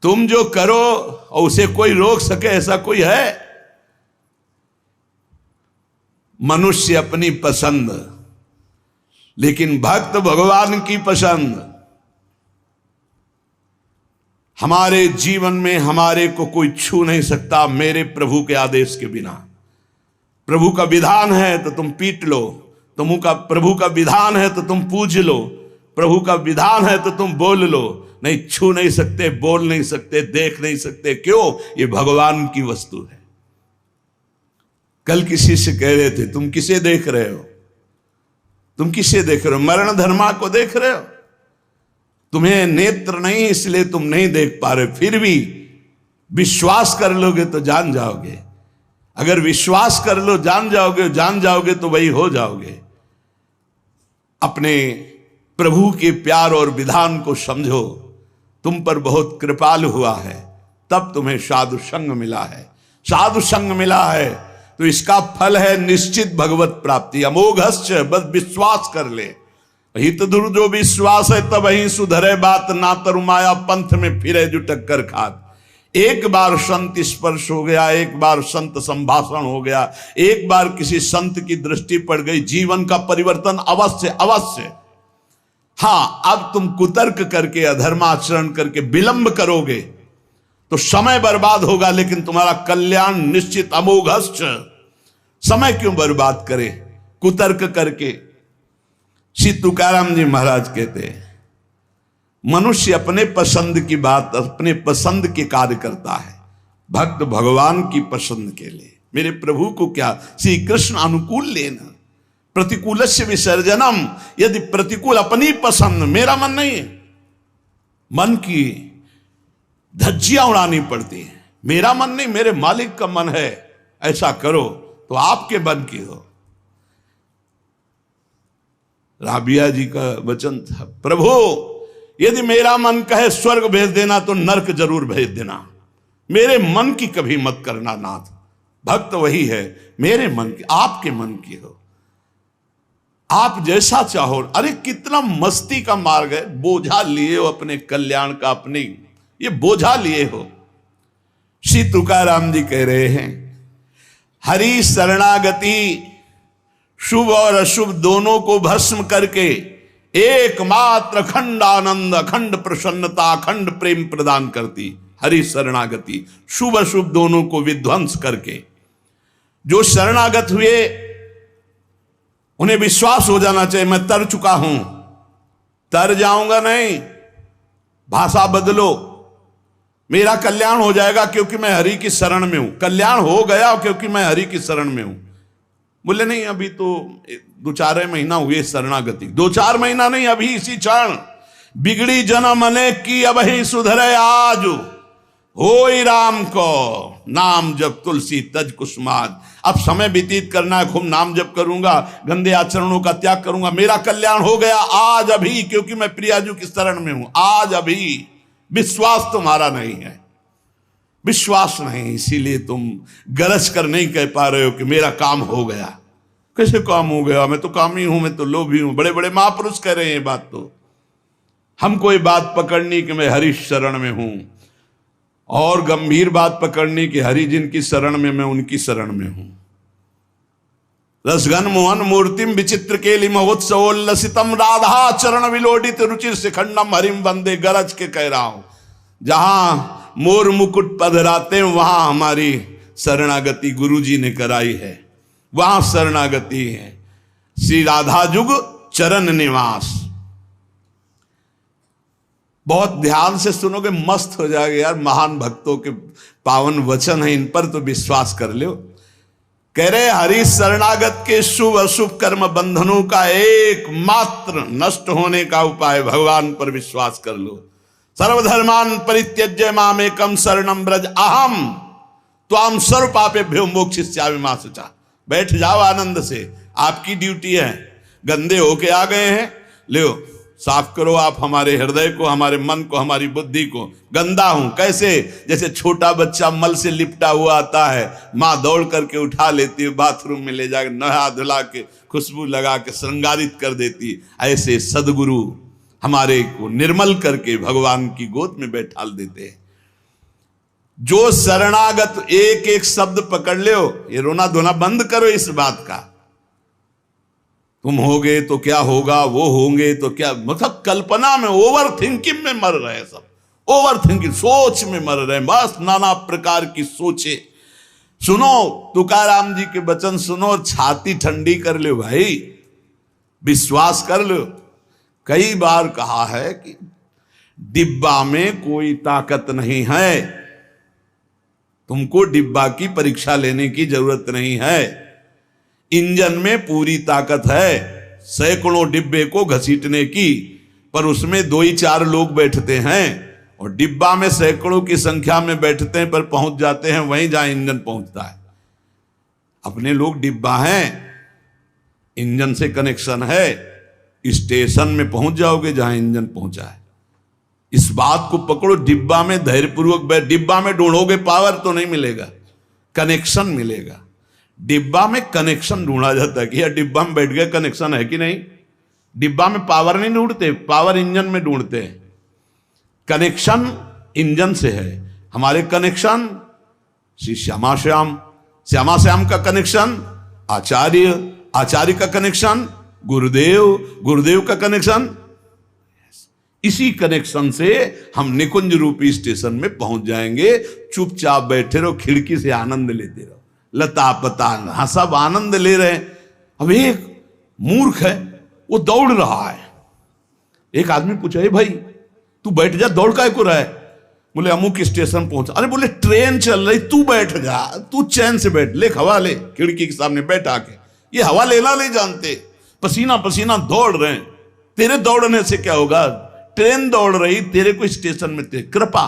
तुम जो करो और उसे कोई रोक सके ऐसा कोई है? मनुष्य अपनी पसंद, लेकिन भक्त भगवान की पसंद। हमारे जीवन में हमारे को कोई छू नहीं सकता मेरे प्रभु के आदेश के बिना। प्रभु का विधान है तो तुम पीट लो, प्रभु का विधान है तो तुम पूज लो, प्रभु का विधान है तो तुम बोल लो, नहीं छू नहीं सकते, बोल नहीं सकते, देख नहीं सकते। क्यों? ये भगवान की वस्तु है। कल किसी से कह रहे थे, तुम किसे देख रहे हो? तुम किसे देख रहे हो? मरण धर्मा को देख रहे हो? तुम्हें नेत्र नहीं इसलिए तुम नहीं देख पा रहे, फिर भी विश्वास कर लोगे तो जान जाओगे। अगर विश्वास कर लो जान जाओगे तो वही हो जाओगे। अपने प्रभु के प्यार और विधान को समझो। तुम पर बहुत कृपालु हुआ है, तब तुम्हें साधु संग मिला है। साधु संग मिला है तो इसका फल है निश्चित भगवत प्राप्ति। अमोघश्च, बस विश्वास कर ले। हित दुर जो विश्वास है तब ही सुधरे बात, ना तरुमाया पंथ में फिरे जो टक्कर खात। एक बार संत स्पर्श हो गया, एक बार संत संभाषण हो गया, एक बार किसी संत की दृष्टि पड़ गई, जीवन का परिवर्तन अवश्य अवश्य। हाँ, अब तुम कुतर्क करके अधर्माचरण करके विलंब करोगे तो समय बर्बाद होगा, लेकिन तुम्हारा कल्याण निश्चित। अमोघश्च, समय क्यों बर्बाद करे कुतर्क करके? श्री तुकाराम जी महाराज कहते हैं, मनुष्य अपने पसंद की बात, अपने पसंद के कार्य करता है, भक्त भगवान की पसंद के लिए। मेरे प्रभु को क्या श्री कृष्ण अनुकूल लेना, प्रतिकूलस्य विसर्जनम। यदि प्रतिकूल अपनी पसंद, मेरा मन नहीं है, मन की धज्जियां उड़ानी पड़ती है। मेरा मन नहीं, मेरे मालिक का मन है, ऐसा करो तो आपके मन की हो। राबिया जी का वचन था, प्रभु यदि मेरा मन कहे स्वर्ग भेज देना तो नरक जरूर भेज देना, मेरे मन की कभी मत करना नाथ। भक्त वही है, मेरे मन की, आपके मन की हो, आप जैसा चाहो। अरे कितना मस्ती का मार्ग है, बोझा लिए हो अपने कल्याण का, अपने ये बोझा लिए हो। श्री तुकाराम जी कह रहे हैं, हरि शरणागति शुभ और अशुभ दोनों को भस्म करके एकमात्र अखंड आनंद, अखंड प्रसन्नता, अखंड प्रेम प्रदान करती। हरि शरणागति शुभ अशुभ दोनों को विध्वंस करके, जो शरणागत हुए उन्हें विश्वास हो जाना चाहिए, मैं तर चुका हूं, तर जाऊंगा नहीं, भाषा बदलो, मेरा कल्याण हो जाएगा क्योंकि मैं हरि की शरण में हूं। कल्याण हो गया क्योंकि मैं हरि की शरण में हूं। बोले नहीं, अभी तो 2-4 महीना हुए शरणागति, 2-4 महीना नहीं, अभी इसी क्षण। बिगड़ी जन्म अनेक की अब ही सुधरे आज, होई राम को नाम जब तुलसी तज कुसुमाज। अब समय व्यतीत करना है, खूब नाम जप करूंगा, गंदे आचरणों का त्याग करूंगा, मेरा कल्याण हो गया आज अभी, क्योंकि मैं प्रियाजू की शरण में हूं। आज अभी विश्वास तुम्हारा नहीं है, विश्वास नहीं, इसीलिए तुम गरज कर नहीं कह पा रहे हो कि मेरा काम हो गया। कैसे काम हो गया? मैं तो कामी हूं, मैं तो लोभी हूं। बड़े बड़े महापुरुष कह रहे हैं ये बात। तो हमको ये बात पकड़नी कि मैं हरि शरण में हूं, और गंभीर बात पकड़नी कि हरि जिनकी शरण में, मैं उनकी शरण में हूं। रसघन मोहन मूर्तिम विचित्र केलि महोत्सवोल्लसितम राधा चरण विलोडित रुचिर शिखंडम हरिम वंदे। गरज के कह रहा हूं, जहां मोर मुकुट पधराते हैं वहां हमारी शरणागति गुरुजी ने कराई है, वहां शरणागति है। श्री राधा जुग चरण निवास। बहुत ध्यान से सुनोगे, मस्त हो जाएगा यार। महान भक्तों के पावन वचन है, इन पर तो विश्वास कर लो। कह रहे हरि शरणागत के शुभ अशुभ कर्म बंधनों का एकमात्र नष्ट होने का उपाय भगवान पर विश्वास कर लो। सर्वधर्मान परित्यज्य मामेकम शरणम ब्रज अहम त्वाम सर्व पापेभ्यो मोक्षयिष्यामि मा शुचा। बैठ जाओ आनंद से, आपकी ड्यूटी है। गंदे होके आ गए हैं, लो साफ करो आप हमारे हृदय को, हमारे मन को, हमारी बुद्धि को। गंदा हूं कैसे? जैसे छोटा बच्चा मल से लिपटा हुआ आता है, माँ दौड़ करके उठा लेती है, बाथरूम में ले जाकर नहा धुला के खुशबू लगा के श्रृंगारित कर देती। ऐसे सदगुरु हमारे को निर्मल करके भगवान की गोद में बैठाल देते हैं। जो शरणागत, एक एक शब्द पकड़ लो, ये रोना धोना बंद करो इस बात का। तुम होगे तो क्या होगा, वो होंगे तो क्या, मतलब कल्पना में, ओवर थिंकिंग में मर रहे हैं सब, ओवर थिंकिंग, सोच में मर रहे हैं, बस नाना प्रकार की सोचे। सुनो तुकाराम जी के वचन सुनो, छाती ठंडी कर लो भाई, विश्वास कर लो। कई बार कहा है कि डिब्बा में कोई ताकत नहीं है, तुमको डिब्बा की परीक्षा लेने की जरूरत नहीं है, इंजन में पूरी ताकत है सैकड़ों डिब्बे को घसीटने की, पर उसमें 2 ही 4 लोग बैठते हैं, और डिब्बा में सैकड़ों की संख्या में बैठते हैं पर पहुंच जाते हैं वहीं जहां इंजन पहुंचता है। अपने लोग डिब्बा हैं, इंजन से कनेक्शन है, स्टेशन में पहुंच जाओगे जहां इंजन पहुंचा है। इस बात को पकड़ो, डिब्बा में धैर्यपूर्वक डिब्बा में ढूंढोगे पावर तो नहीं मिलेगा, कनेक्शन मिलेगा। डिब्बा में कनेक्शन ढूंढा जाता है कि यार डिब्बा में बैठ गए, कनेक्शन है कि नहीं। डिब्बा में पावर नहीं ढूंढते, पावर इंजन में ढूंढते हैं। कनेक्शन इंजन से है। हमारे कनेक्शन श्री श्यामा श्याम, श्यामा श्याम का कनेक्शन आचार्य, आचार्य का कनेक्शन गुरुदेव, गुरुदेव का कनेक्शन, इसी कनेक्शन से हम निकुंज रूपी स्टेशन में पहुंच जाएंगे। चुपचाप बैठे रहो, खिड़की से आनंद लेते रहो, लता पता हाँ सब आनंद ले रहे हैं। अब एक मूर्ख है, वो दौड़ रहा है। एक आदमी पूछा, भाई तू बैठ जा, दौड़ काहे को रहा है? बोले अमुक स्टेशन पहुंचा। अरे बोले ट्रेन चल रही, तू बैठ जा, तू चैन से बैठ, ले हवा ले, खिड़की के सामने बैठ आके। ये हवा लेना नहीं जानते, पसीना पसीना दौड़ रहे हैं। तेरे दौड़ने से क्या होगा? ट्रेन दौड़ रही, तेरे को स्टेशन में तेरे कृपा,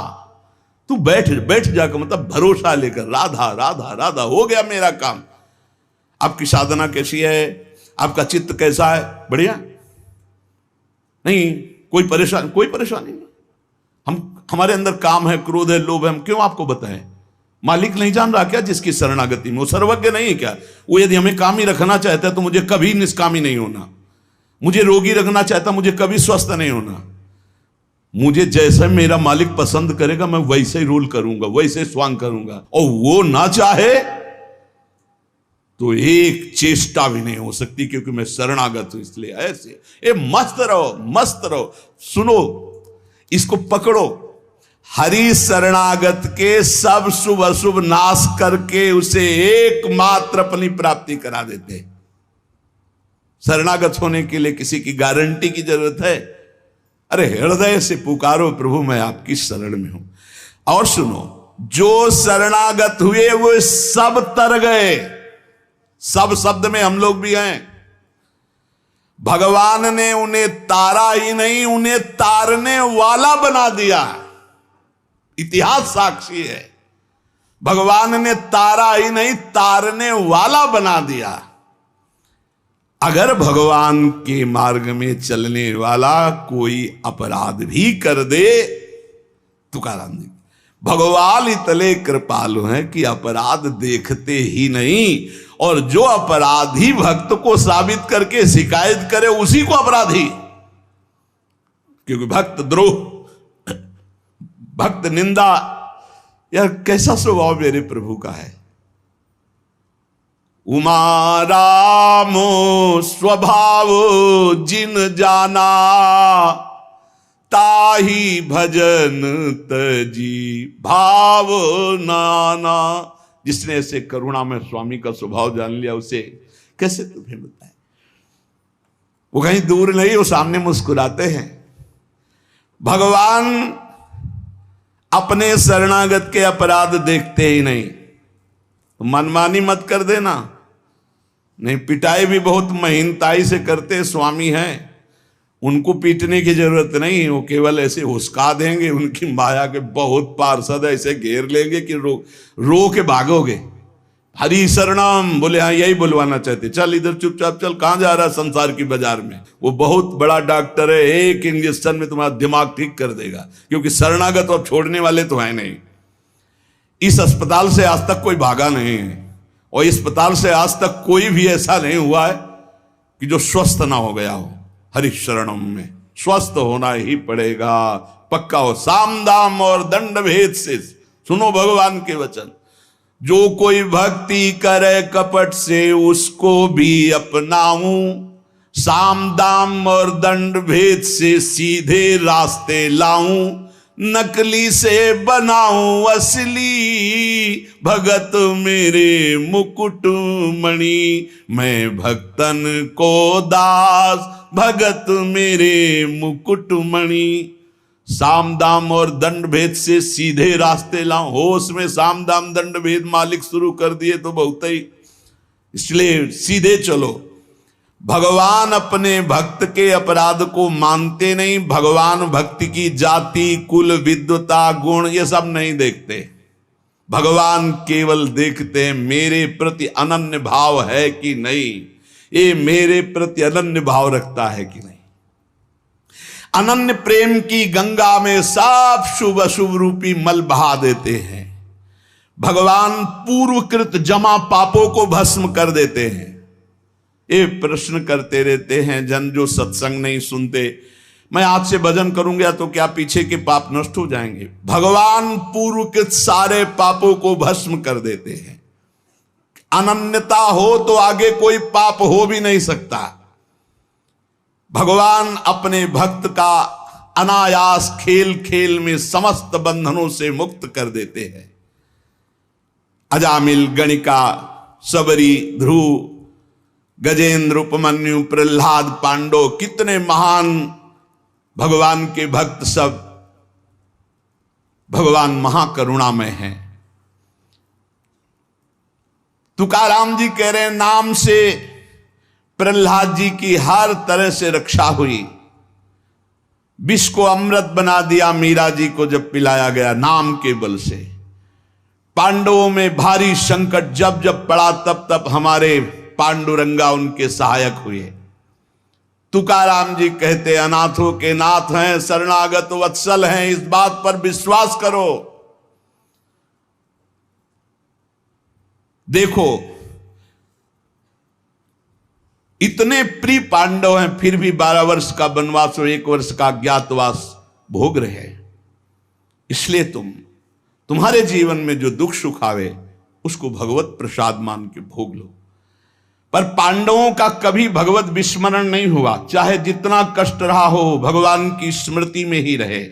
तू बैठ बैठ जाकर, मतलब भरोसा लेकर, राधा राधा राधा, हो गया मेरा काम। आपकी साधना कैसी है? आपका चित्त कैसा है? बढ़िया नहीं? कोई परेशानी नहीं। हमारे अंदर काम है, क्रोध है, लोभ है, हम क्यों आपको बताएं? मालिक नहीं जान रहा क्या जिसकी शरणागति में? वो सर्वज्ञ नहीं है क्या? वो यदि हमें कामी रखना चाहता है तो मुझे कभी निष्कामी नहीं होना, मुझे रोगी रखना चाहता मुझे कभी स्वस्थ नहीं होना। मुझे जैसे मेरा मालिक पसंद करेगा मैं वैसे ही रोल करूंगा, वैसे स्वांग करूंगा, और वो ना चाहे तो एक चेष्टा भी नहीं हो सकती, क्योंकि मैं शरणागत हूं। इसलिए ऐसे ए मस्त रहो, मस्त रहो। सुनो, इसको पकड़ो। हरि शरणागत के सब शुभ अशुभ नाश करके उसे एकमात्र अपनी प्राप्ति करा देते। शरणागत होने के लिए किसी की गारंटी की जरूरत है? अरे हृदय से पुकारो, प्रभु मैं आपकी शरण में हूं। और सुनो, जो शरणागत हुए वो सब तर गए। सब शब्द में हम लोग भी हैं। भगवान ने उन्हें तारा ही नहीं, उन्हें तारने वाला बना दिया। इतिहास साक्षी है, भगवान ने तारा ही नहीं तारने वाला बना दिया। अगर भगवान के मार्ग में चलने वाला कोई अपराध भी कर दे, तुकाराम जी, भगवान इतने कृपालु हैं कि अपराध देखते ही नहीं, और जो अपराधी भक्त को साबित करके शिकायत करे उसी को अपराधी। क्योंकि भक्त द्रोह, भक्त निंदा, यार कैसा स्वभाव मेरे प्रभु का है। उमा रामो स्वभाव जिन जाना, ताही भजन तजी भाव नाना। जिसने ऐसे करुणा में स्वामी का स्वभाव जान लिया, उसे कैसे तुम्हें बताए। वो कहीं दूर नहीं, वो सामने मुस्कुराते हैं। भगवान अपने शरणागत के अपराध देखते ही नहीं। तो मनमानी मत कर देना। नहीं, पिटाई भी बहुत महीनताई से करते स्वामी हैं, उनको पीटने की जरूरत नहीं, वो केवल ऐसे हुस्का देंगे। उनकी माया के बहुत पार्षद ऐसे घेर लेंगे कि रो के भागोगे। हरि शरणम बोले, हाँ यही बुलवाना चाहते, चल इधर चुपचाप चल, कहां जा रहा है संसार की बाजार में। वो बहुत बड़ा डॉक्टर है, एक इंजेक्शन में तुम्हारा दिमाग ठीक कर देगा। क्योंकि शरणागत और छोड़ने वाले तो है नहीं। इस अस्पताल से आज तक कोई भागा नहीं है, और इस अस्पताल से आज तक कोई भी ऐसा नहीं हुआ है कि जो स्वस्थ ना हो गया हो। हरि शरणम में स्वस्थ होना ही पड़ेगा, पक्का हो। साम दाम और दंड भेद से सुनो भगवान के वचन, जो कोई भक्ति करे कपट से उसको भी अपनाऊं, साम दाम और दंड भेद से सीधे रास्ते लाऊं, नकली से बनाऊं असली, भगत मेरे मुकुट मणि, मैं भक्तन को दास, भगत मेरे मुकुट मणि। साम दाम और दंड भेद से सीधे रास्ते लाऊं, होश में साम दाम दंड भेद मालिक शुरू कर दिए तो बहुत ही, इसलिए सीधे चलो। भगवान अपने भक्त के अपराध को मानते नहीं, भगवान भक्ति की जाति कुल विद्वता गुण ये सब नहीं देखते, भगवान केवल देखते हैं मेरे प्रति अनन्य भाव है कि नहीं, ये मेरे प्रति अनन्य भाव रखता है कि नहीं। अनन्य प्रेम की गंगा में सब शुभ अशुभ रूपी मल बहा देते हैं। भगवान पूर्वकृत जमा पापों को भस्म कर देते हैं। ये प्रश्न करते रहते हैं जन जो सत्संग नहीं सुनते, मैं आज से भजन करूंगा तो क्या पीछे के पाप नष्ट हो जाएंगे? भगवान पूर्वकृत सारे पापों को भस्म कर देते हैं। अनन्यता हो तो आगे कोई पाप हो भी नहीं सकता। भगवान अपने भक्त का अनायास खेल खेल में समस्त बंधनों से मुक्त कर देते हैं। अजामिल, गणिका, सबरी, ध्रुव, गजेंद्र, उपमन्यु, प्रहलाद, पांडव, कितने महान भगवान के भक्त, सब भगवान महाकरुणामय हैं। तुकाराम जी कह रहे हैं नाम से प्रहलाद जी की हर तरह से रक्षा हुई। विष को अमृत बना दिया मीरा जी को जब पिलाया गया नाम के बल से। पांडवों में भारी संकट जब जब पड़ा तब तब हमारे पांडुरंगा उनके सहायक हुए। तुकाराम जी कहते अनाथों के नाथ हैं, शरणागत वत्सल हैं, इस बात पर विश्वास करो। देखो इतने प्रिय पांडव हैं फिर भी 12 वर्ष का वनवास और 1 वर्ष का अज्ञातवास भोग रहे हैं। इसलिए तुम्हारे जीवन में जो दुख सुख आवे उसको भगवत प्रसाद मान के भोग लो। पर पांडवों का कभी भगवत विस्मरण नहीं हुआ, चाहे जितना कष्ट रहा हो भगवान की स्मृति में ही रहे।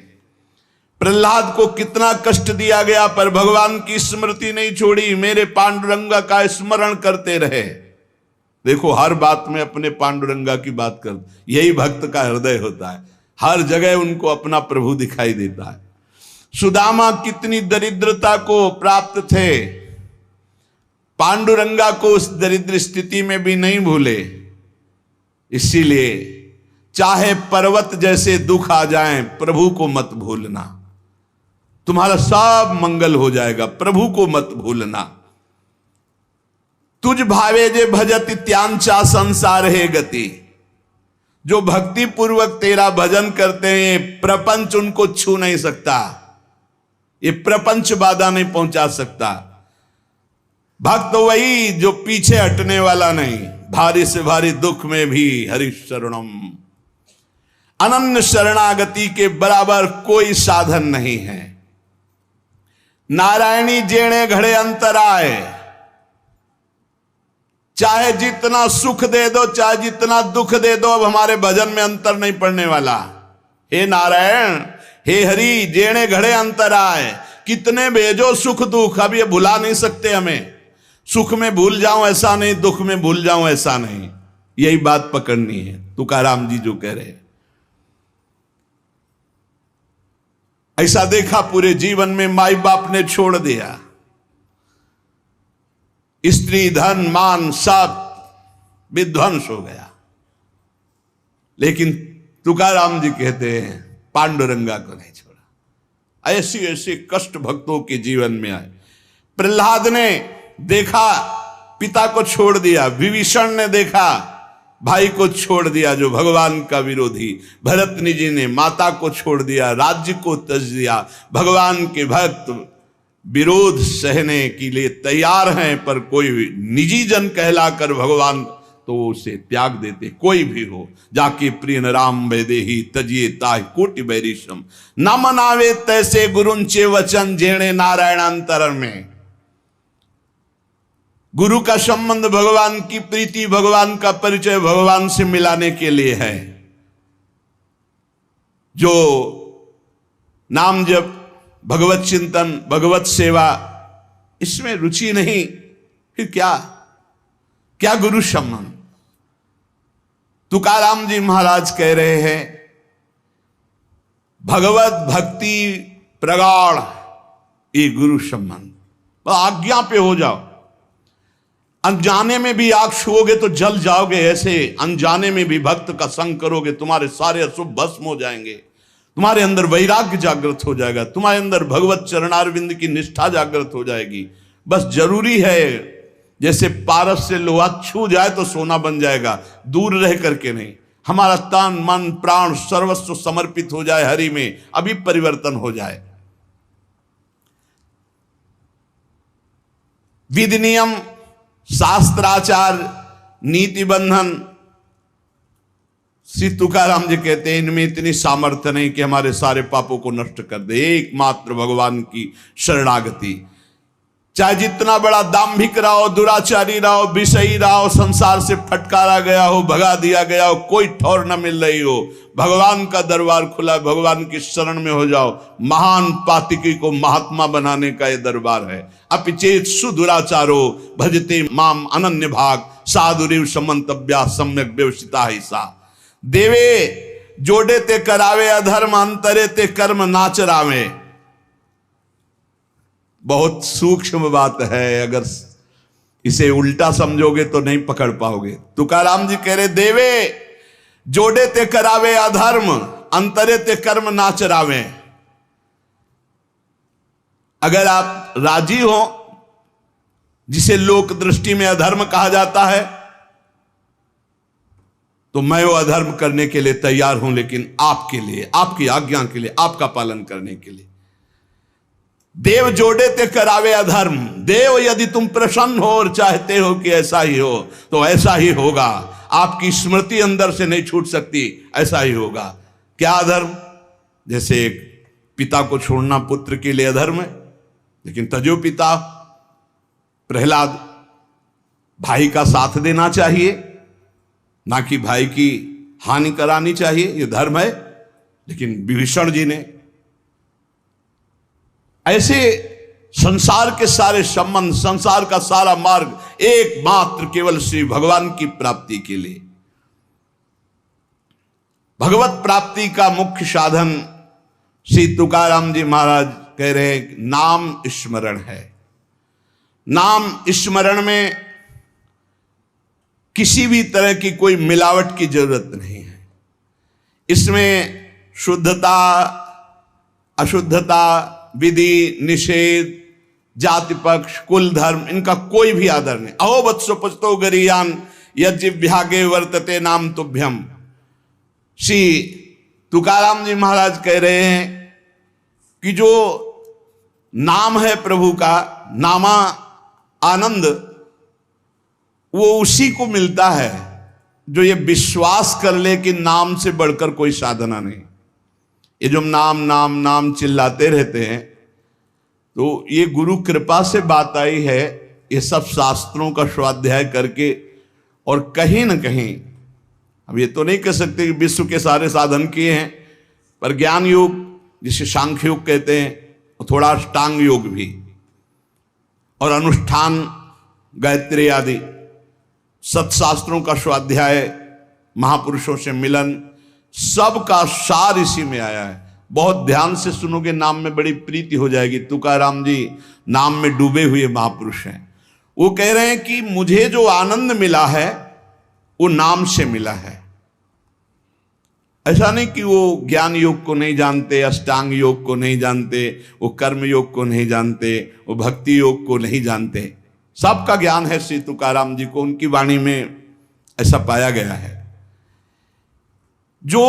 प्रहलाद को कितना कष्ट दिया गया पर भगवान की स्मृति नहीं छोड़ी, मेरे पांडुरंगा का स्मरण करते रहे। देखो हर बात में अपने पांडुरंगा की बात कर, यही भक्त का हृदय होता है। हर जगह उनको अपना प्रभु दिखाई देता है। सुदामा कितनी दरिद्रता को प्राप्त थे, पांडुरंगा को उस दरिद्र स्थिति में भी नहीं भूले। इसीलिए चाहे पर्वत जैसे दुख आ जाएं, प्रभु को मत भूलना, तुम्हारा सब मंगल हो जाएगा। प्रभु को मत भूलना। तुझ भावे जे भजत त्यांचा संसार है गति। जो भक्ति पूर्वक तेरा भजन करते हैं प्रपंच उनको छू नहीं सकता, ये प्रपंच बाधा नहीं पहुंचा सकता। भक्त वही जो पीछे हटने वाला नहीं, भारी से भारी दुख में भी हरि शरणम। अनन्य शरणागति के बराबर कोई साधन नहीं है। नारायणी जेणे घड़े अंतराय, चाहे जितना सुख दे दो चाहे जितना दुख दे दो, अब हमारे भजन में अंतर नहीं पड़ने वाला। हे नारायण, हे हरि, जेणे घड़े अंतराय, कितने भेजो सुख दुख, अब ये भुला नहीं सकते हमें। सुख में भूल जाऊं ऐसा नहीं, दुख में भूल जाऊं ऐसा नहीं, यही बात पकड़नी है। तुकाराम जी जो कह रहे, ऐसा देखा पूरे जीवन में माई बाप ने छोड़ दिया, स्त्री धन मान सब विध्वंस हो गया, लेकिन तुकाराम जी कहते हैं पांडुरंगा को नहीं छोड़ा। ऐसी ऐसी कष्ट भक्तों के जीवन में आए। प्रहलाद ने देखा पिता को छोड़ दिया, विभीषण ने देखा भाई को छोड़ दिया जो भगवान का विरोधी, भरतनी जी ने माता को छोड़ दिया, राज्य को त्यज दिया। भगवान के भक्त विरोध सहने के लिए तैयार हैं, पर कोई निजी जन कहलाकर भगवान तो उसे त्याग देते, कोई भी हो। जाके प्रिय राम वैदेही तजिए ताहि कोटि बैरिशम, न मनावे तैसे गुरुंचे वचन जेणे नारायणांतर में। गुरु का संबंध भगवान की प्रीति, भगवान का परिचय भगवान से मिलाने के लिए है। जो नाम जप, भगवत चिंतन, भगवत सेवा, इसमें रुचि नहीं, फिर क्या गुरु संबंध। तुकाराम जी महाराज कह रहे हैं, भगवत भक्ति प्रगाढ़ ये गुरु संबंध। आज्ञा पे हो जाओ, अनजाने में भी आग छुओगे तो जल जाओगे, ऐसे अनजाने में भी भक्त का संग करोगे तुम्हारे सारे अशुभ भस्म हो जाएंगे, तुम्हारे अंदर वैराग्य जागृत हो जाएगा, तुम्हारे अंदर भगवत चरणारविंद की निष्ठा जागृत हो जाएगी। बस जरूरी है, जैसे पारस से लोहा छू जाए तो सोना बन जाएगा, दूर रह करके नहीं। हमारा तन मन प्राण सर्वस्व समर्पित हो जाए हरि में, अभी परिवर्तन हो जाए। विधि नियम शास्त्राचार नीति बंधन, श्री तुकाराम जी कहते हैं इनमें इतनी सामर्थ्य नहीं कि हमारे सारे पापों को नष्ट कर दे। एकमात्र भगवान की शरणागति, चाहे जितना बड़ा दाम्भिक रहो, दुराचारी रहो, विषयी रहो, संसार से फटकारा गया हो, भगा दिया गया हो, कोई ठौर न मिल रही हो, भगवान का दरबार खुला, भगवान की शरण में हो जाओ। महान पातिकी को महात्मा बनाने का यह दरबार है। अपिचेत सुदुराचारो भजते माम अनन्य भाग, साधुरिव समंतव्या सम्यक व्यवसिता ही सा। देवे जोड़े ते करावे अधर्म, अंतरे ते कर्म नाचरावे। बहुत सूक्ष्म बात है, अगर इसे उल्टा समझोगे तो नहीं पकड़ पाओगे। तुकाराम जी कह रहे, देवे जोड़े ते करावे अधर्म, अंतरे ते कर्म नाचरावे। अगर आप राजी हो, जिसे लोक दृष्टि में अधर्म कहा जाता है, तो मैं वो अधर्म करने के लिए तैयार हूं, लेकिन आपके लिए, आपकी आज्ञा के लिए, आपका पालन करने के लिए। देव जोड़े ते करावे अधर्म। देव यदि तुम प्रसन्न हो और चाहते हो कि ऐसा ही हो, तो ऐसा ही होगा। आपकी स्मृति अंदर से नहीं छूट सकती, ऐसा ही होगा। क्या अधर्म? जैसे एक पिता को छोड़ना पुत्र के लिए अधर्म है, लेकिन तजो पिता प्रहलाद, भाई का साथ देना चाहिए, ना कि भाई की हानि करानी चाहिए, यह धर्म है। लेकिन विभीषण जी ने ऐसे संसार के सारे संबंध, संसार का सारा मार्ग एकमात्र केवल श्री भगवान की प्राप्ति के लिए। भगवत प्राप्ति का मुख्य साधन श्री तुकाराम जी महाराज कह रहे हैं, नाम स्मरण है। नाम स्मरण में किसी भी तरह की कोई मिलावट की जरूरत नहीं है। इसमें शुद्धता, अशुद्धता, विधि निषेध, जाति पक्ष, कुल धर्म, इनका कोई भी आदर नहीं। अहो वत्सो पचतो गरीयान यज्ञव्यागे वर्तते नाम तुभ्यम। श्री तुकाराम जी महाराज कह रहे हैं कि जो नाम है प्रभु का, नामा आनंद, वो उसी को मिलता है जो ये विश्वास कर ले कि नाम से बढ़कर कोई साधना नहीं। ये जो नाम नाम नाम चिल्लाते रहते हैं, तो ये गुरु कृपा से बात आई है। ये सब शास्त्रों का स्वाध्याय करके, और कहीं ना कहीं, अब ये तो नहीं कह सकते कि विश्व के सारे साधन किए हैं, पर ज्ञान योग जिसे सांख्य योग कहते हैं, और थोड़ा अष्टांग योग भी, और अनुष्ठान, गायत्री आदि सत्शास्त्रों का स्वाध्याय, महापुरुषों से मिलन, सबका सार इसी में आया है। बहुत ध्यान से सुनोगे, नाम में बड़ी प्रीति हो जाएगी। तुकाराम जी नाम में डूबे हुए महापुरुष हैं। वो कह रहे हैं कि मुझे जो आनंद मिला है वो नाम से मिला है। ऐसा नहीं कि वो ज्ञान योग को नहीं जानते, अष्टांग योग को नहीं जानते, वो कर्म योग को नहीं जानते, वो भक्ति योग को नहीं जानते। सबका ज्ञान है श्री तुकाराम जी को, उनकी वाणी में ऐसा पाया गया है। जो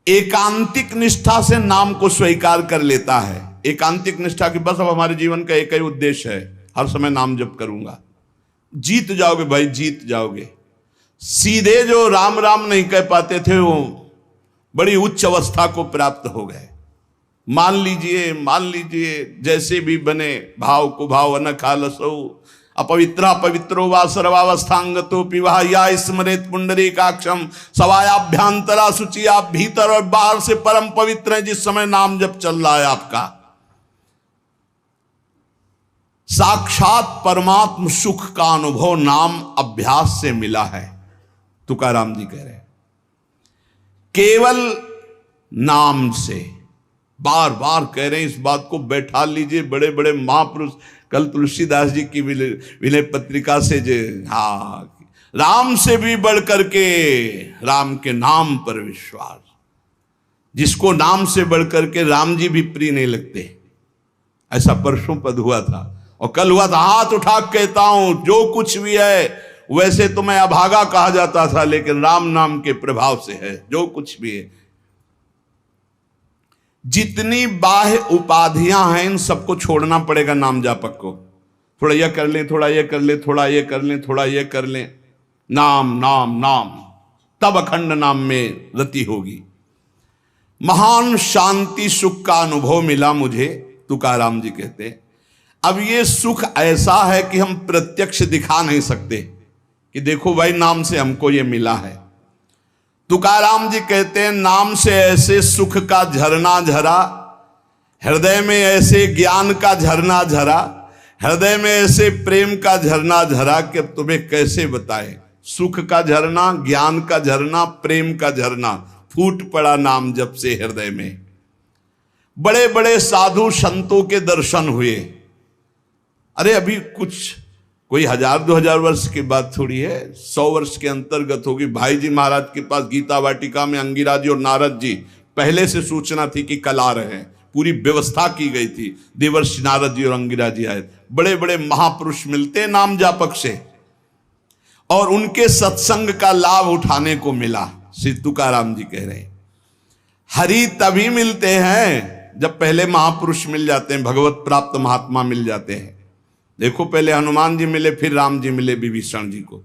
एकांतिक निष्ठा से नाम को स्वीकार कर लेता है, एकांतिक निष्ठा की बस अब हमारे जीवन का एक ही उद्देश्य है, हर समय नाम जप करूंगा, जीत जाओगे भाई, जीत जाओगे। सीधे जो राम राम नहीं कह पाते थे वो बड़ी उच्च अवस्था को प्राप्त हो गए। मान लीजिए जैसे भी बने, भाव को भाव न खालसो, अपवित्रा पवित्रो वा सर्वावस्थांगतो पिवाह या स्मरेत पुंडरीकाक्षम सवायाभ्यांतरा शुचि। आप भीतर और बाहर से परम पवित्र हैं जिस समय नाम जब चल रहा है आपका। साक्षात परमात्म सुख का अनुभव नाम अभ्यास से मिला है, तुकाराम जी कह रहे हैं। केवल नाम से, बार बार कह रहे हैं इस बात को, बैठा लीजिए। बड़े बड़े महापुरुष, कल तुलसीदास जी की विनय पत्रिका से जो, हाँ, राम से भी बढ़ करके राम के नाम पर विश्वास, जिसको नाम से बढ़ करके राम जी भी प्रिय नहीं लगते। ऐसा परसों पद हुआ था और कल हुआ था। हाथ उठा कहता हूं, जो कुछ भी है वैसे तो मैं अभागा कहा जाता था, लेकिन राम नाम के प्रभाव से है जो कुछ भी है। जितनी बाह्य उपाधियां हैं इन सबको छोड़ना पड़ेगा नाम जापक को। थोड़ा यह कर लें, थोड़ा यह कर लें, थोड़ा यह कर लें, थोड़ा यह कर लें, नाम नाम नाम, तब अखंड नाम में रति होगी। महान शांति सुख का अनुभव मिला मुझे, तुकाराम जी कहते। अब ये सुख ऐसा है कि हम प्रत्यक्ष दिखा नहीं सकते कि देखो भाई नाम से हमको ये मिला है। तुकाराम जी कहते हैं नाम से ऐसे सुख का झरना झरा, हृदय में ऐसे ज्ञान का झरना झरा, हृदय में ऐसे प्रेम का झरना झरा कि अब तुम्हें कैसे बताएं। सुख का झरना, ज्ञान का झरना, प्रेम का झरना फूट पड़ा नाम जब से हृदय में। बड़े बड़े साधु संतों के दर्शन हुए। अरे अभी कुछ कोई 1000-2000 वर्ष की बात थोड़ी है, 100 वर्ष के अंतर्गत होगी। भाई जी महाराज के पास गीता वाटिका में अंगिरा जी और नारद जी, पहले से सूचना थी कि कल आ रहे हैं, पूरी व्यवस्था की गई थी। देवर्षि नारद जी और अंगिरा जी आए। बड़े बड़े महापुरुष मिलते नाम जापक से, और उनके सत्संग का लाभ उठाने को मिला। श्री तुकाराम जी कह रहे हैं हरि तभी मिलते हैं जब पहले महापुरुष मिल जाते हैं, भगवत प्राप्त महात्मा मिल जाते हैं। देखो पहले हनुमान जी मिले, फिर राम जी मिले विभीषण जी को।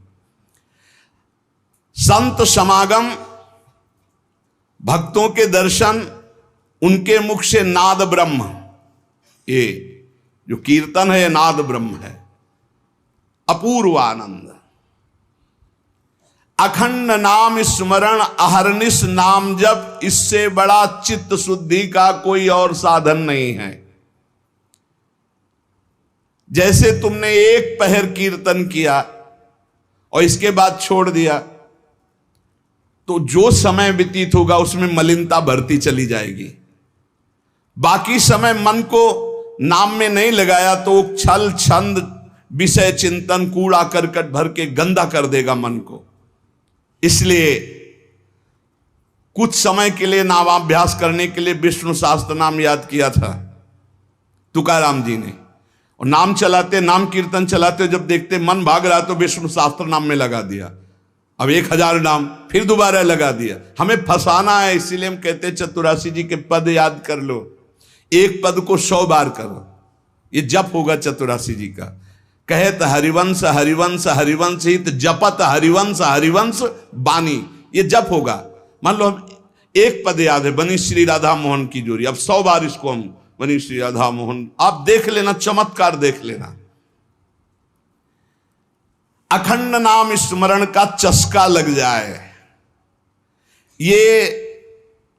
संत समागम, भक्तों के दर्शन, उनके मुख से नाद ब्रह्म, ये जो कीर्तन है ये नाद ब्रह्म है। अपूर्व आनंद, अखंड नाम स्मरण, अहरनिश नाम जप, इससे बड़ा चित्त शुद्धि का कोई और साधन नहीं है। जैसे तुमने एक पहर कीर्तन किया और इसके बाद छोड़ दिया, तो जो समय व्यतीत होगा उसमें मलिनता बढ़ती चली जाएगी। बाकी समय मन को नाम में नहीं लगाया तो छल छंद विषय चिंतन कूड़ा करकट भर के गंदा कर देगा मन को। इसलिए कुछ समय के लिए नामाभ्यास करने के लिए विष्णु सहस्त्र नाम याद किया था तुकाराम जी ने, और नाम चलाते, नाम कीर्तन चलाते, जब देखते मन भाग रहा तो विष्णु सहस्त्र नाम में लगा दिया। अब 1000 नाम फिर दोबारा लगा दिया। हमें फंसाना है, इसीलिए हम कहते हैं चतुरासी जी के पद याद कर लो, एक पद को 100 बार करो, ये जप होगा चतुरासी जी का। कहत हरिवंश हरिवंश हरिवंश हित, जपत हरिवंश हरिवंश बानी, ये जप होगा। मान लो हम एक पद याद है, बनी श्री राधा मोहन की जोड़ी, अब 100 बार इसको हम बनी श्री राधा मोहन, आप देख लेना, चमत्कार देख लेना। अखंड नाम स्मरण का चस्का लग जाए, ये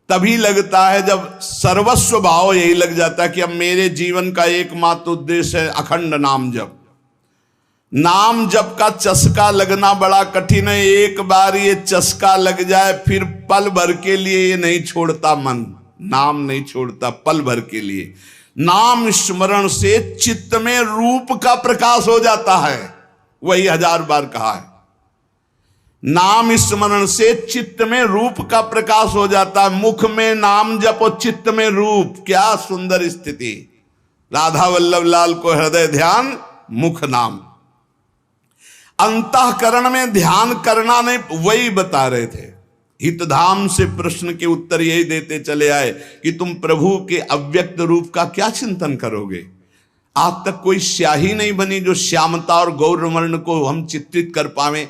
तभी लगता है जब सर्वस्व भाव यही लग जाता है कि अब मेरे जीवन का एकमात्र उद्देश्य है अखंड नाम जप। नाम जप का चस्का लगना बड़ा कठिन है। एक बार ये चस्का लग जाए फिर पल भर के लिए ये नहीं छोड़ता मन, नाम नहीं छोड़ता पल भर के लिए। नाम स्मरण से चित्त में रूप का प्रकाश हो जाता है, वही 1000 बार कहा है। नाम स्मरण से चित्त में रूप का प्रकाश हो जाता है। मुख में नाम जपो, चित्त में रूप, क्या सुंदर स्थिति। राधा वल्लभ लाल को हृदय ध्यान, मुख नाम। अंतःकरण में ध्यान करना नहीं, वही बता रहे थे। हितधाम से प्रश्न के उत्तर यही देते चले आए कि तुम प्रभु के अव्यक्त रूप का क्या चिंतन करोगे। आज तक कोई स्याही नहीं बनी जो श्यामता और गौरवर्ण को हम चित्रित कर पावे।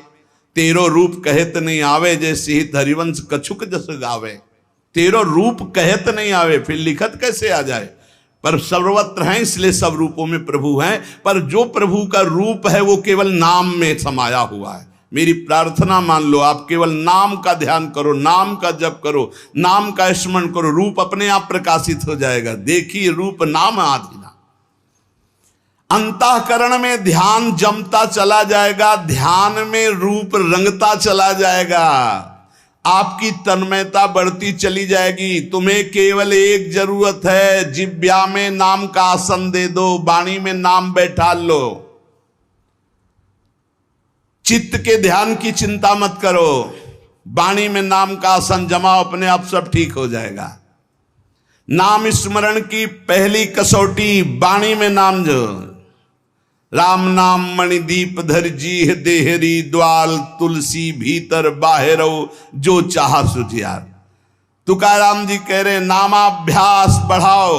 तेरो रूप कहत नहीं आवे, जैसे ही हरिवंश कछुक जस गावे। तेरो रूप कहत नहीं आवे, फिर लिखत कैसे आ जाए? पर सर्वत्र हैं, इसलिए सब रूपों में प्रभु हैं। पर जो प्रभु का रूप है वो केवल नाम में समाया हुआ है। मेरी प्रार्थना मान लो, आप केवल नाम का ध्यान करो, नाम का जप करो, नाम का स्मरण करो, रूप अपने आप प्रकाशित हो जाएगा। देखिए रूप नाम आधीना। अंतःकरण में ध्यान जमता चला जाएगा, ध्यान में रूप रंगता चला जाएगा, आपकी तन्मयता बढ़ती चली जाएगी। तुम्हें केवल एक जरूरत है, जिब्या में नाम का आसन दे दो, वाणी में नाम बैठा लो। चित्त के ध्यान की चिंता मत करो, वाणी में नाम का आसन जमाओ, अपने आप सब ठीक हो जाएगा। नाम स्मरण की पहली कसौटी वाणी में नाम जो राम नाम मणिदीप धर जी देहरी द्वाल तुलसी भीतर बाहरो जो चाह सुझियार। तुकाराम जी कह रहे नामाभ्यास बढ़ाओ।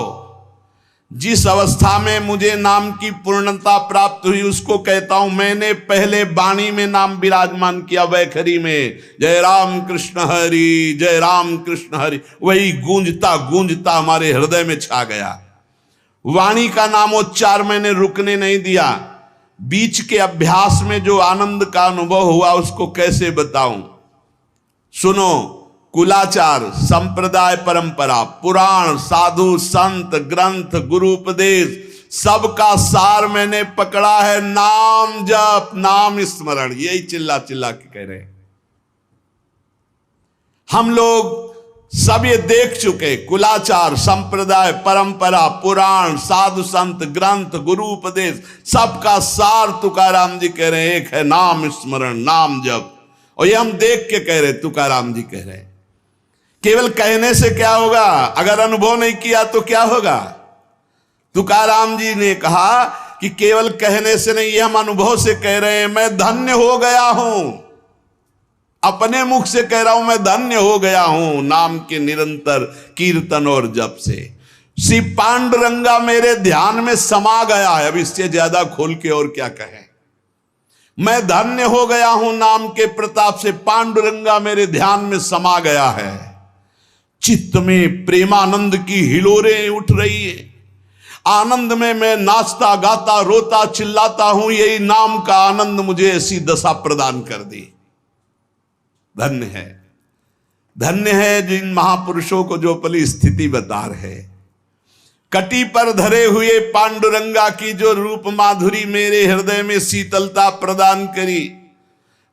जिस अवस्था में मुझे नाम की पूर्णता प्राप्त हुई उसको कहता हूं मैंने पहले वाणी में नाम विराजमान किया, वैखरी में जय राम कृष्ण हरि जय राम कृष्ण हरि, वही गूंजता गूंजता हमारे हृदय में छा गया। वाणी का नामोच्चार मैंने रुकने नहीं दिया। बीच के अभ्यास में जो आनंद का अनुभव हुआ उसको कैसे बताऊं? सुनो, कुलाचार, संप्रदाय, परंपरा, पुराण, साधु, संत, ग्रंथ, गुरु उपदेश, सबका सार मैंने पकड़ा है। नाम जप, नाम स्मरण, यही चिल्ला चिल्ला के कह रहे हैं। हम लोग सब ये देख चुके, कुलाचार, संप्रदाय, परंपरा, पुराण, साधु संत, ग्रंथ, गुरु उपदेश, सबका सार तुकाराम जी कह रहे हैं एक है नाम स्मरण, नाम जप। और ये हम देख के कह रहे, तुकाराम जी कह रहे हैं। केवल कहने से क्या होगा? अगर अनुभव नहीं किया तो क्या होगा? तुकाराम जी ने कहा कि केवल कहने से नहीं, ये हम अनुभव से कह रहे हैं। मैं धन्य हो गया हूं, अपने मुख से कह रहा हूं, मैं धन्य हो गया हूं नाम के निरंतर कीर्तन और जप से। श्री पांडुरंगा मेरे ध्यान में समा गया है। अब इससे ज्यादा खोल के और क्या कहें? मैं धन्य हो गया हूं नाम के प्रताप से, पांडुरंगा मेरे ध्यान में समा गया है। चित्त में प्रेमानंद की हिलोरें उठ रही है। आनंद में मैं नाचता गाता रोता चिल्लाता हूं। यही नाम का आनंद मुझे ऐसी दशा प्रदान कर दी। धन्य है, धन्य है जिन महापुरुषों को जो पली स्थिति बता रहे। कटी पर धरे हुए पांडुरंगा की जो रूप माधुरी मेरे हृदय में शीतलता प्रदान करी।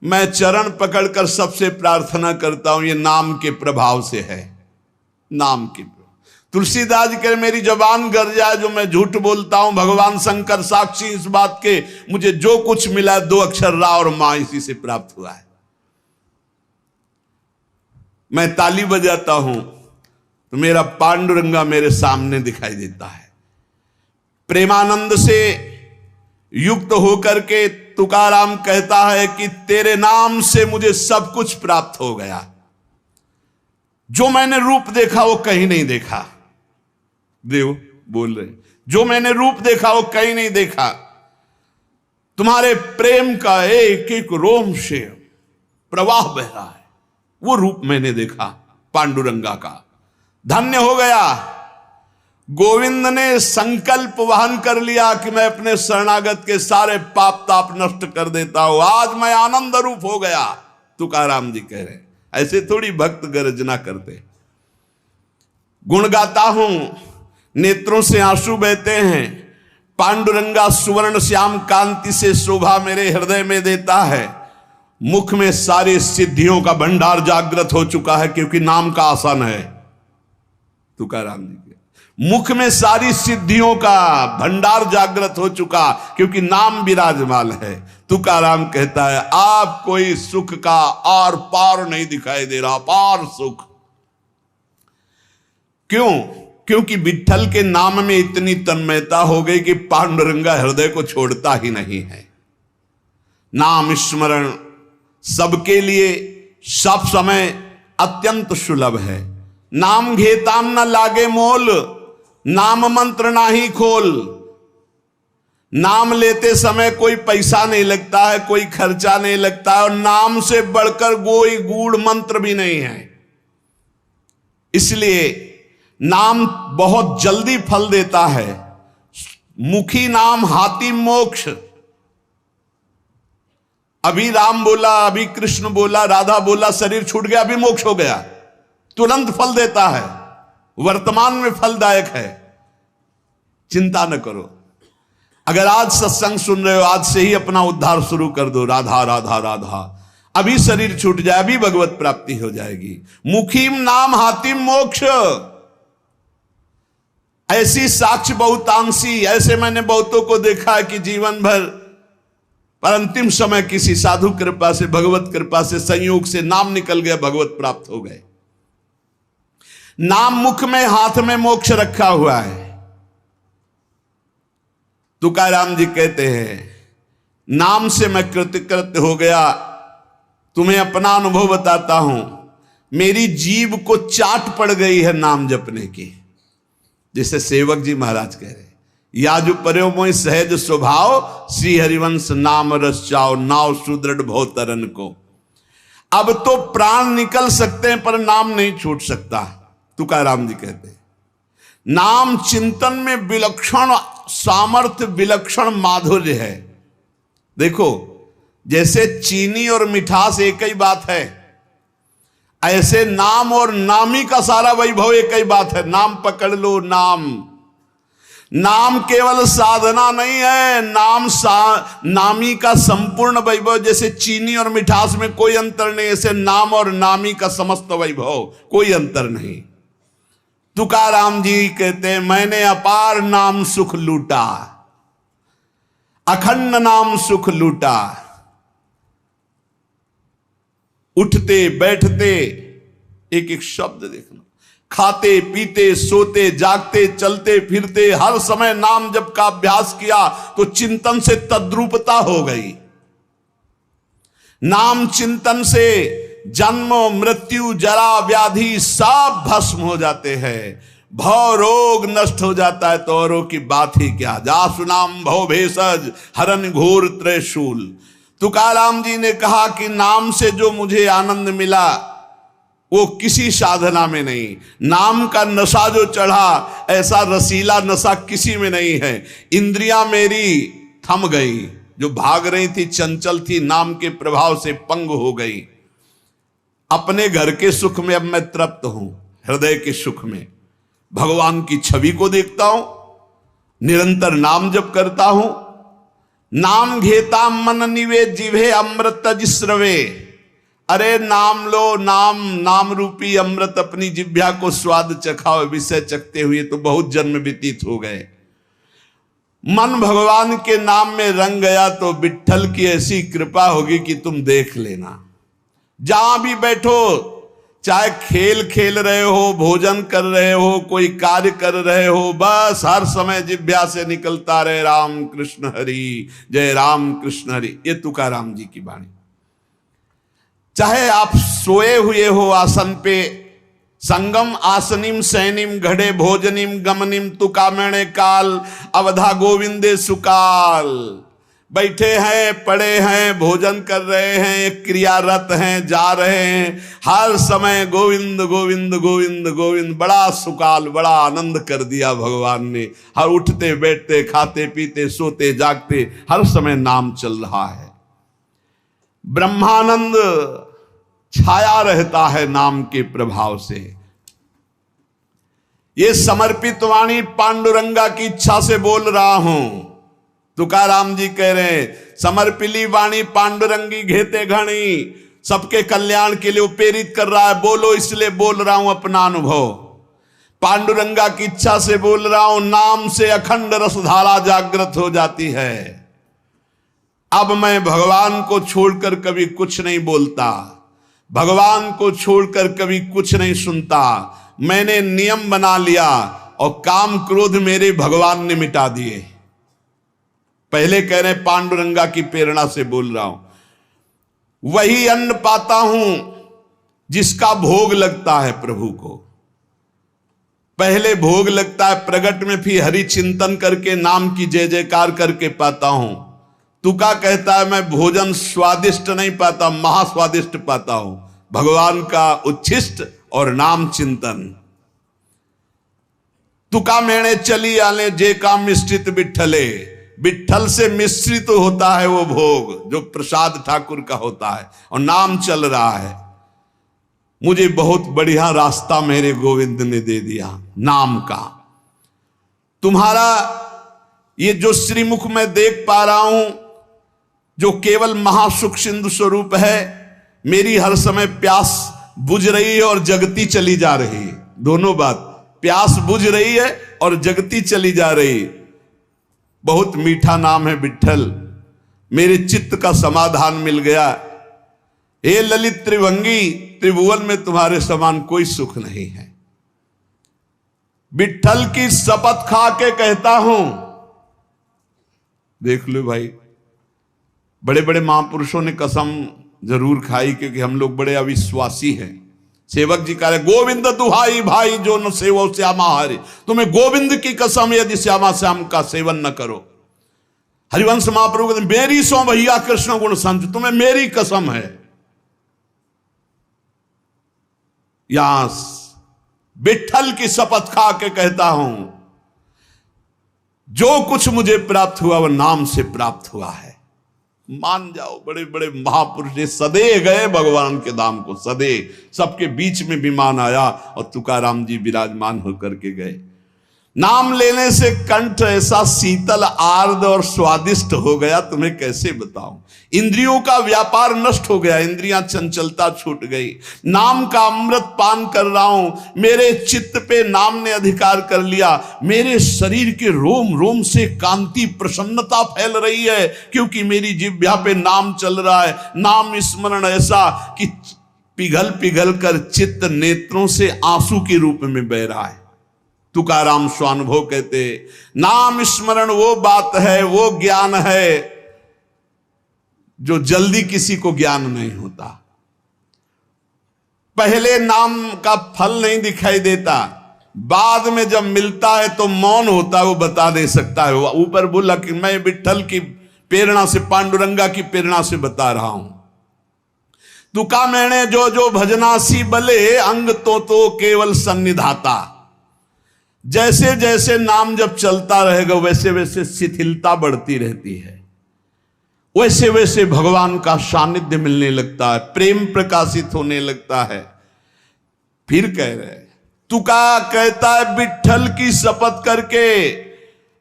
मैं चरण पकड़कर सबसे प्रार्थना करता हूं, ये नाम के प्रभाव से है। नाम की तुलसीदास जी कह मेरी जबान गर जाए जो मैं झूठ बोलता हूं, भगवान शंकर साक्षी इस बात के, मुझे जो कुछ मिला 2 अक्षर रा और मां इसी से प्राप्त हुआ है। मैं ताली बजाता हूं तो मेरा पांडुरंगा मेरे सामने दिखाई देता है। प्रेमानंद से युक्त होकर के तुकाराम कहता है कि तेरे नाम से मुझे सब कुछ प्राप्त हो गया। जो मैंने रूप देखा वो कहीं नहीं देखा। देव बोल रहे, जो मैंने रूप देखा वो कहीं नहीं देखा। तुम्हारे प्रेम का एक एक रोम से प्रवाह बह रहा है, वो रूप मैंने देखा पांडुरंगा का। धन्य हो गया। गोविंद ने संकल्प वहन कर लिया कि मैं अपने शरणागत के सारे पाप ताप नष्ट कर देता हूं। आज मैं आनंद रूप हो गया, तुकाराम जी कह रहे। ऐसे थोड़ी भक्त गर्जना करते। गुण गाता हूं, नेत्रों से आंसू बहते हैं। पांडुरंगा सुवर्ण श्याम कांति से शोभा मेरे हृदय में देता है। मुख में सारी सिद्धियों का भंडार जागृत हो चुका है, क्योंकि नाम का आसन है। तुकाराम जी के मुख में सारी सिद्धियों का भंडार जागृत हो चुका, क्योंकि नाम विराजमान है। तुकाराम कहता है आप कोई सुख का आर पार नहीं दिखाई दे रहा, पार सुख। क्यों? क्योंकि विठ्ठल के नाम में इतनी तन्मयता हो गई कि पांडुरंगा हृदय को छोड़ता ही नहीं है। नाम स्मरण सबके लिए सब समय अत्यंत सुलभ है। नाम घेताम न लागे मोल, नाम मंत्र नाही खोल। नाम लेते समय कोई पैसा नहीं लगता है, कोई खर्चा नहीं लगता है, और नाम से बढ़कर कोई गूढ़ मंत्र भी नहीं है। इसलिए नाम बहुत जल्दी फल देता है। मुखी नाम हाति मोक्ष। अभी राम बोला, अभी कृष्ण बोला, राधा बोला, शरीर छूट गया, अभी मोक्ष हो गया, तुरंत फल देता है, वर्तमान में फलदायक है। चिंता न करो। अगर आज सत्संग सुन रहे हो, आज से ही अपना उद्धार शुरू कर दो। राधा राधा राधा, अभी शरीर छूट जाए, अभी भगवत प्राप्ति हो जाएगी। मुखीम नाम हातिम मोक्ष। ऐसी साक्ष्य बहुतांशी, ऐसे मैंने बहुतों को देखा है कि जीवन भर पर अंतिम समय किसी साधु कृपा से, भगवत कृपा से, संयोग से नाम निकल गया, भगवत प्राप्त हो गए। नाम मुख में, हाथ में मोक्ष रखा हुआ है। तुकाराम जी कहते हैं, नाम से मैं कृतकृत्य हो गया। तुम्हें अपना अनुभव बताता हूं, मेरी जीभ को चाट पड़ गई है नाम जपने की। जैसे सेवक जी महाराज कह रहे, या जो पर्यो मोहि सहज स्वभाव, श्री हरिवंश नाम रस चाओ, नाव सुदृढ़ भव तरन को। अब तो प्राण निकल सकते हैं पर नाम नहीं छूट सकता। तुकाराम जी कहते हैं, नाम चिंतन में विलक्षण सामर्थ्य, विलक्षण माधुर्य है। देखो, जैसे चीनी और मिठास एक ही बात है, ऐसे नाम और नामी का सारा वैभव एक ही बात है। नाम पकड़ लो, नाम केवल साधना नहीं है, नामी का संपूर्ण वैभव। जैसे चीनी और मिठास में कोई अंतर नहीं, ऐसे नाम और नामी का समस्त वैभव, कोई अंतर नहीं। तुकाराम जी कहते हैं, मैंने अपार नाम सुख लूटा, अखंड नाम सुख लूटा। उठते बैठते एक एक शब्द देखना, खाते पीते सोते जागते चलते फिरते हर समय नाम जप का अभ्यास किया तो चिंतन से तद्रूपता हो गई। नाम चिंतन से जन्म मृत्यु जरा व्याधि सब भस्म हो जाते हैं, भव रोग नष्ट हो जाता है। तो औरों की बात ही क्या, जासु नाम भव भेषज हरन घोर त्रिशूल। तुकाराम जी ने कहा कि नाम से जो मुझे आनंद मिला वो किसी साधना में नहीं। नाम का नशा जो चढ़ा, ऐसा रसीला नशा किसी में नहीं है। इंद्रियां मेरी थम गई, जो भाग रही थी, चंचल थी, नाम के प्रभाव से पंग हो गई। अपने घर के सुख में अब मैं तृप्त हूं, हृदय के सुख में भगवान की छवि को देखता हूं, निरंतर नाम जप करता हूं। नाम घेता मन निवे जिभे अमृत जिस्रवे। अरे नाम लो, नाम रूपी अमृत अपनी जिभ्या को स्वाद चखाओ। विषय चखते हुए तो बहुत जन्म व्यतीत हो गए। मन भगवान के नाम में रंग गया तो विट्ठल की ऐसी कृपा होगी कि तुम देख लेना। जहां भी बैठो, चाहे खेल खेल रहे हो, भोजन कर रहे हो, कोई कार्य कर रहे हो, बस हर समय जिभ्या से निकलता रहे राम कृष्ण हरि, जय राम कृष्ण हरि। ये तुकाराम जी की वाणी। चाहे आप सोए हुए हो आसन पे, संगम आसनिम सैनिम घड़े भोजनिम गमनिम तुकामणे काल अवधा गोविंदे सुकाल। बैठे हैं, पड़े हैं, भोजन कर रहे हैं, क्रियारत हैं, जा रहे हैं, हर समय गोविंद गोविंद गोविंद गोविंद। बड़ा सुकाल, बड़ा आनंद कर दिया भगवान ने। हर उठते बैठते, खाते पीते, सोते जागते हर समय नाम चल रहा है। ब्रह्मानंद छाया रहता है नाम के प्रभाव से। ये समर्पित वाणी पांडुरंगा की इच्छा से बोल रहा हूं। तुकाराम जी कह रहे हैं, समर्पिली वाणी पांडुरंगी घेते घणी। सबके कल्याण के लिए प्रेरित कर रहा है, बोलो इसलिए बोल रहा हूं अपना अनुभव। पांडुरंगा की इच्छा से बोल रहा हूं। नाम से अखंड रसधारा जागृत हो जाती है। अब मैं भगवान को छोड़कर कभी कुछ नहीं बोलता, भगवान को छोड़कर कभी कुछ नहीं सुनता। मैंने नियम बना लिया और काम क्रोध मेरे भगवान ने मिटा दिए। पहले कह रहे पांडुरंगा की प्रेरणा से बोल रहा हूं। वही अन्न पाता हूं जिसका भोग लगता है प्रभु को। पहले भोग लगता है प्रगट में, फिर हरि चिंतन करके नाम की जय जयकार करके पाता हूं। तुका कहता है मैं भोजन स्वादिष्ट नहीं पाता, महास्वादिष्ट पाता हूं, भगवान का उच्छिष्ट और नाम चिंतन। तुका मेणे चली आले जे काम मिश्रित बिठले, बिठल से मिश्रित होता है वो भोग जो प्रसाद ठाकुर का होता है, और नाम चल रहा है। मुझे बहुत बढ़िया रास्ता मेरे गोविंद ने दे दिया नाम का। तुम्हारा ये जो श्रीमुख में देख पा रहा हूं, जो केवल महासुख सिंधु स्वरूप है, मेरी हर समय प्यास बुझ रही है और जगती चली जा रही है। दोनों बात, प्यास बुझ रही है और जगती चली जा रही। बहुत मीठा नाम है विठ्ठल, मेरे चित्त का समाधान मिल गया। हे ललित त्रिभंगी, त्रिभुवन में तुम्हारे समान कोई सुख नहीं है। विठ्ठल की शपथ खा के कहता हूं, देख लो भाई, बड़े बड़े महापुरुषों ने कसम जरूर खाई, क्योंकि हम लोग बड़े अविश्वासी हैं। सेवक जी कह रहे गोविंद दुहाई भाई जो न सेवो श्यामा हरि, तुम्हें गोविंद की कसम यदि श्यामा श्याम का सेवन न करो। हरिवंश महाप्रभु कहते मेरी सो भैया कृष्ण गुण संत, तुम्हें मेरी कसम है। यहां विठ्ठल की शपथ खा के कहता हूं, जो कुछ मुझे प्राप्त हुआ वह नाम से प्राप्त हुआ है। मान जाओ, बड़े बड़े महापुरुष सदे गए भगवान के धाम को, सदे सबके बीच में विमान आया और तुकाराम जी विराजमान होकर के गए। नाम लेने से कंठ ऐसा शीतल आर्द्र और स्वादिष्ट हो गया, तुम्हें कैसे बताऊं। इंद्रियों का व्यापार नष्ट हो गया, इंद्रियां चंचलता छूट गई। नाम का अमृत पान कर रहा हूं, मेरे चित्त पे नाम ने अधिकार कर लिया। मेरे शरीर के रोम रोम से कांति प्रसन्नता फैल रही है, क्योंकि मेरी जिह्वा पे नाम चल रहा है। नाम स्मरण ऐसा कि पिघल पिघल कर चित्त नेत्रों से आंसू के रूप में बह रहा है। तुकाराम स्वानुभव कहते, नाम स्मरण वो बात है, वो ज्ञान है जो जल्दी किसी को ज्ञान नहीं होता। पहले नाम का फल नहीं दिखाई देता, बाद में जब मिलता है तो मौन होता है, वो बता दे सकता है। ऊपर बोला कि मैं विठ्ठल की प्रेरणा से, पांडुरंगा की प्रेरणा से बता रहा हूं। तुका मैंने जो जो भजनासी बले, अंग तो केवल सन्निधाता। जैसे जैसे नाम जब चलता रहेगा वैसे वैसे शिथिलता बढ़ती रहती है, वैसे वैसे भगवान का सानिध्य मिलने लगता है, प्रेम प्रकाशित होने लगता है। फिर कह रहे तुका कहता है विठ्ठल की शपथ करके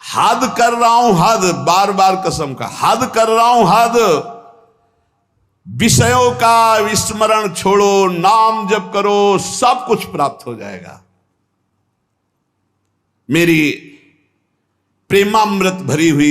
हद कर रहा हूं, हद, बार बार कसम का हद कर रहा हूं, हद। विषयों का स्मरण छोड़ो, नाम जप करो, सब कुछ प्राप्त हो जाएगा। मेरी प्रेमामृत भरी हुई